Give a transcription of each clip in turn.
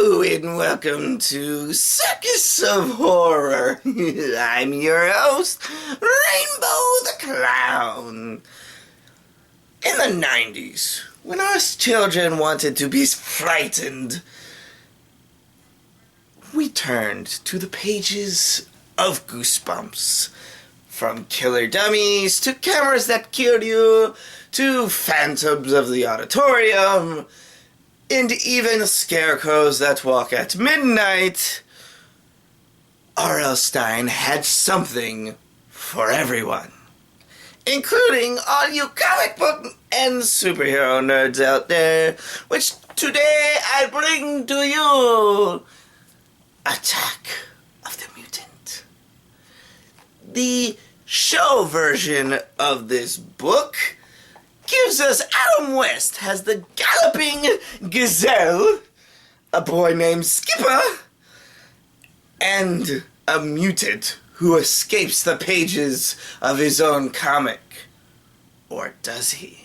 Hello and welcome to Circus of Horror. I'm your host, Rainbow the Clown. In the 90s, when us children wanted to be frightened, we turned to the pages of Goosebumps. From killer dummies to cameras that kill you to phantoms of the auditorium and even scarecrows that walk at midnight, R.L. Stine had something for everyone, including all you comic book and superhero nerds out there, which today I bring to you Attack of the Mutant. The show version of this book gives us Adam West has the galloping gazelle, a boy named Skipper, and a mutant who escapes the pages of his own comic. Or does he?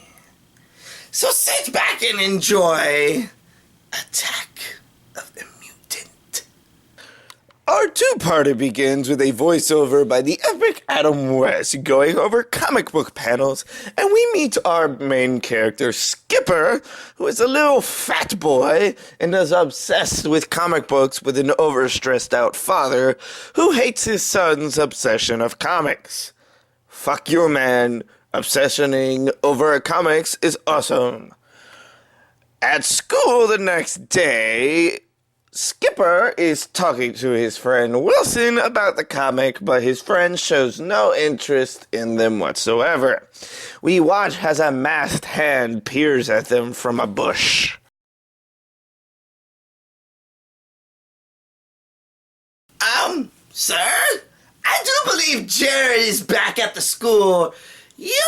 So sit back and enjoy Attack of the Mutant. Our two-parter begins with a voiceover by the epic Adam West going over comic book panels, and we meet our main character, Skipper, who is a little fat boy and is obsessed with comic books with an overstressed-out father who hates his son's obsession of comics. Fuck you, man. Obsessioning over comics is awesome. At school the next day, Skipper is talking to his friend Wilson about the comic, but his friend shows no interest in them whatsoever. We watch as a masked hand peers at them from a bush. Sir? I do believe Jared is back at the school. You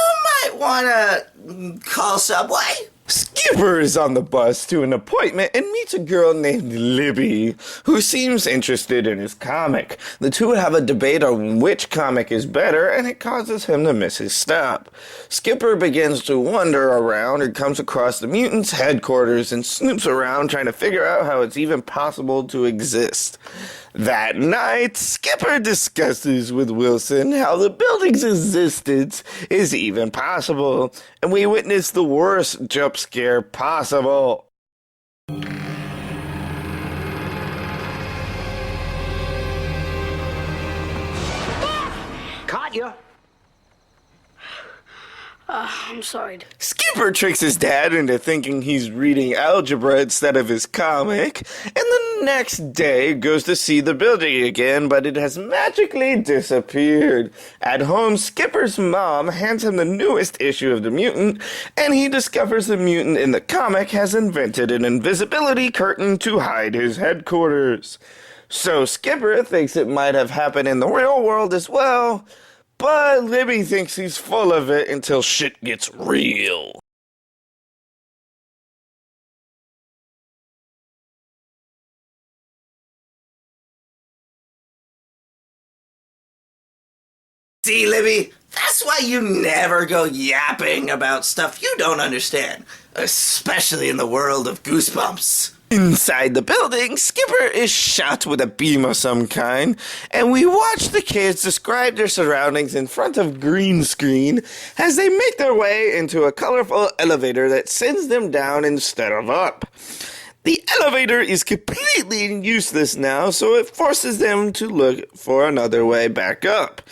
might want to call Subway. Skipper is on the bus to an appointment and meets a girl named Libby, who seems interested in his comic. The two have a debate on which comic is better, and it causes him to miss his stop. Skipper begins to wander around and comes across the mutants' headquarters and snoops around trying to figure out how it's even possible to exist. That night, Skipper discusses with Wilson how the building's existence is even possible, and we witness the worst jump scare possible. Caught you. I'm sorry. Skipper tricks his dad into thinking he's reading algebra instead of his comic, and the next day goes to see the building again, but it has magically disappeared. At home, Skipper's mom hands him the newest issue of the Mutant, and he discovers the mutant in the comic has invented an invisibility curtain to hide his headquarters. So Skipper thinks it might have happened in the real world as well, but Libby thinks he's full of it until shit gets real. See, Libby, that's why you never go yapping about stuff you don't understand, especially in the world of Goosebumps. Inside the building, Skipper is shot with a beam of some kind, and we watch the kids describe their surroundings in front of green screen as they make their way into a colorful elevator that sends them down instead of up. The elevator is completely useless now, so it forces them to look for another way back up.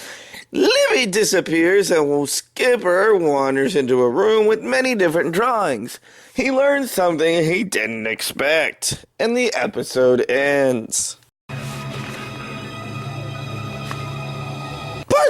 Libby disappears and Skipper wanders into a room with many different drawings. He learns something he didn't expect, and the episode ends. Part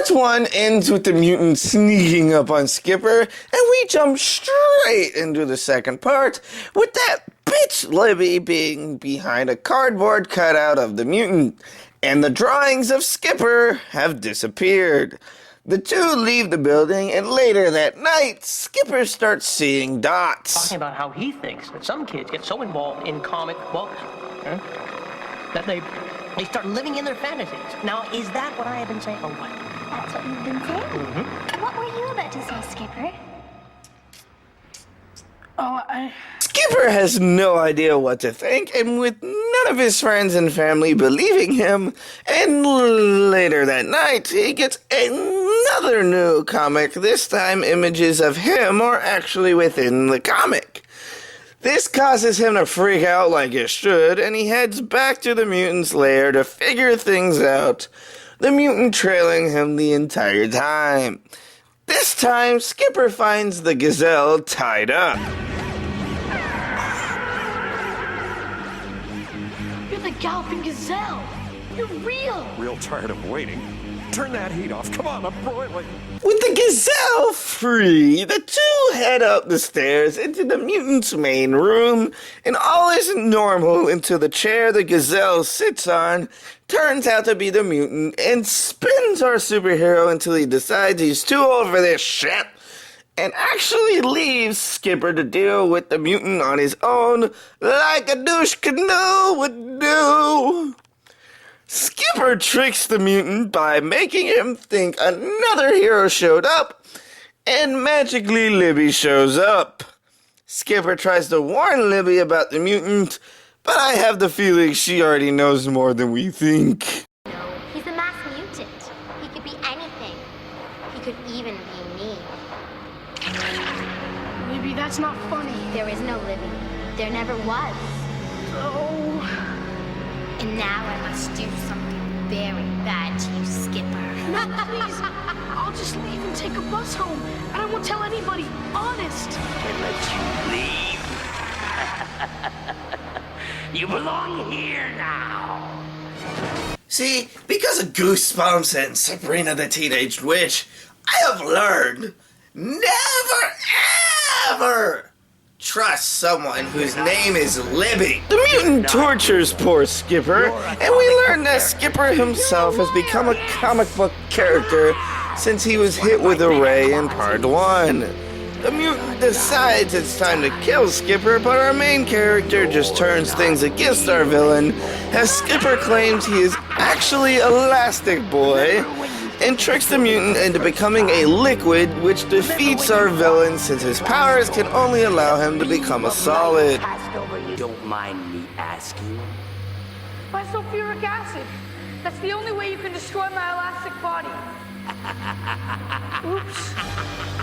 1 ends with the mutant sneaking up on Skipper, and we jump straight into the second part, with that bitch Libby being behind a cardboard cutout of the mutant, and the drawings of Skipper have disappeared. The two leave the building, and later that night, Skipper starts seeing dots. Talking about how he thinks that some kids get so involved in comic books that they start living in their fantasies. Now, is that what I have been saying or what? That's what you've been saying? Mm-hmm. What were you about to say, Skipper? Oh, Skipper has no idea what to think, and with no none of his friends and family believing him, and later that night, he gets another new comic. This time, images of him are actually within the comic. This causes him to freak out like it should, and he heads back to the mutant's lair to figure things out, the mutant trailing him the entire time. This time, Skipper finds the gazelle tied up. You're the galloping gazelle. You're real. Real tired of waiting. Turn that heat off. Come on, I'm broiling. With the gazelle free, the two head up the stairs into the mutant's main room, and all is normal until the chair the gazelle sits on turns out to be the mutant and spins our superhero until he decides he's too old for this shit and actually leaves Skipper to deal with the mutant on his own like a douche canoe would do. Skipper tricks the mutant by making him think another hero showed up, and magically Libby shows up. Skipper tries to warn Libby about the mutant, but I have the feeling she already knows more than we think. No, he's a mass mutant. He could be anything. He could even be me. Maybe that's not funny. There is no Libby. There never was. Oh. And now I must do something very bad to you, Skipper. No, please. I'll just leave and take a bus home. And I won't tell anybody. Honest. Can let you leave. You belong here now. See, because of Goosebumps and Sabrina the Teenage Witch, I have learned never, ever trust someone whose name is Libby. The mutant tortures poor Skipper, and we learn that Skipper himself has become a comic book character since he was hit with a ray in part 1. The mutant decides it's time to kill Skipper, but our main character just turns things against our villain, as Skipper claims he is actually Elastic Boy, and tricks the mutant into becoming a liquid, which defeats our villain since his powers can only allow him to become a solid. Don't mind me asking. Why sulfuric acid? That's the only way you can destroy my elastic body. Oops.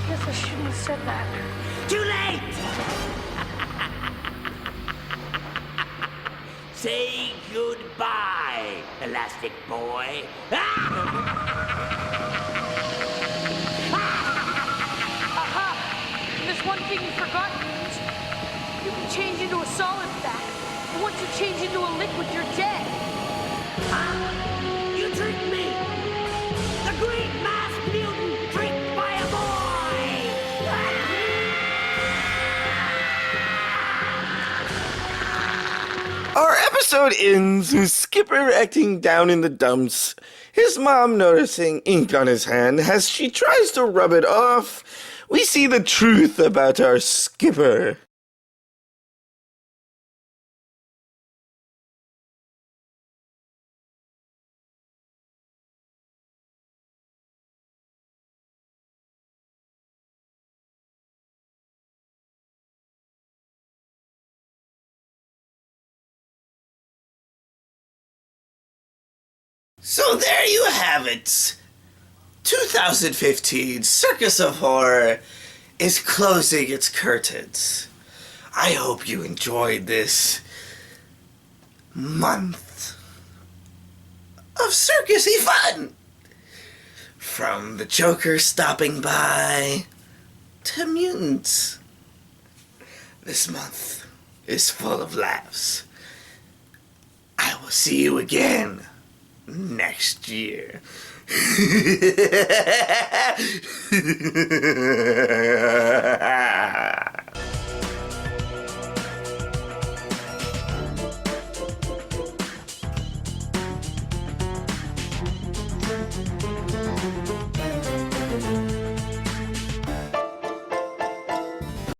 Guess I shouldn't have said that. Too late! Say goodbye, Elastic Boy. Aha! There's one thing you forgot, Mutant. You can change into a solid fat. But once you change into a liquid, you're dead. Huh? You tricked me! The great masked mutant tricked by a boy! Our episode ends with Skipper acting down in the dumps, his mom noticing ink on his hand as she tries to rub it off. We see the truth about our Skipper. So there you have it. 2015 Circus of Horror is closing its curtains. I hope you enjoyed this month of circusy fun. From the Joker stopping by to mutants. This month is full of laughs. I will see you again next year.